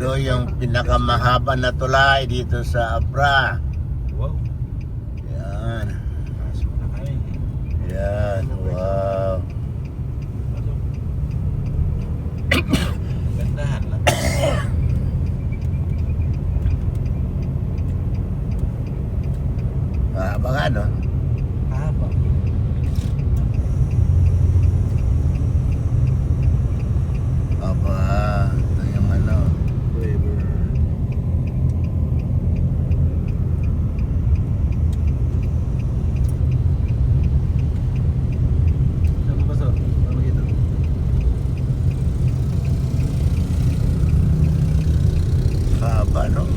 Ito yung pinakamahaba na tulay dito sa Abra. Wow. Yan. Pasok na kayo. Yan. Wow. Gandahan lang. Mahaba nga, no? Haba. Aba, ito yung ano. River. Saan mo pasok? Saan mo kita? Haba, no?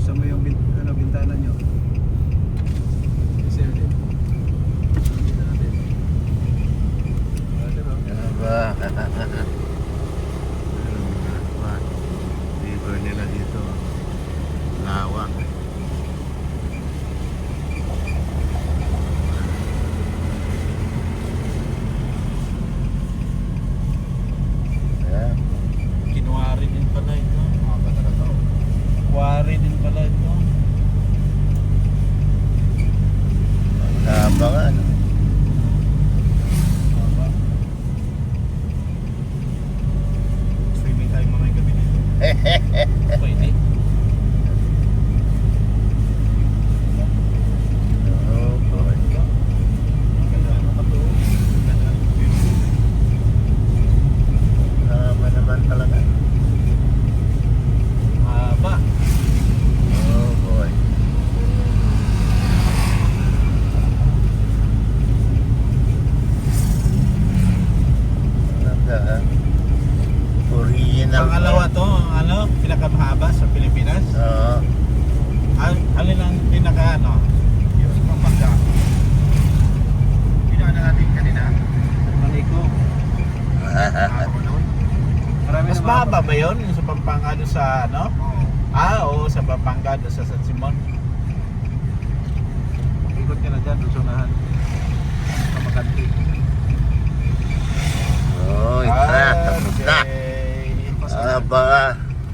Saan mo yung bintana nyo? Sir din. Dito natin. Haba. River nila dito. Lawak. Ayan. Kinuwari din pala ito. Haba talaga. Kuwari din pala ito. Haba nga, no? Haba. Swimming tayo mga gabi nito. Pwede. Oh, boy. Ganda ng katuo. Ganda ng view. Haba naman talaga. Haba. Oh, boy. Talaga, original. Pangalawa to, ang pinakamahaba sa Pilipinas. Oo. Alin ang pinaka yung sa Pampanga. Pinaka na natin kanina. Maliko. Mas mahaba ba yun? Yung sa Pampanga doon sa oo, sa Pampanga doon sa San Simon. Ikot ka na dyan, doon sa unahan.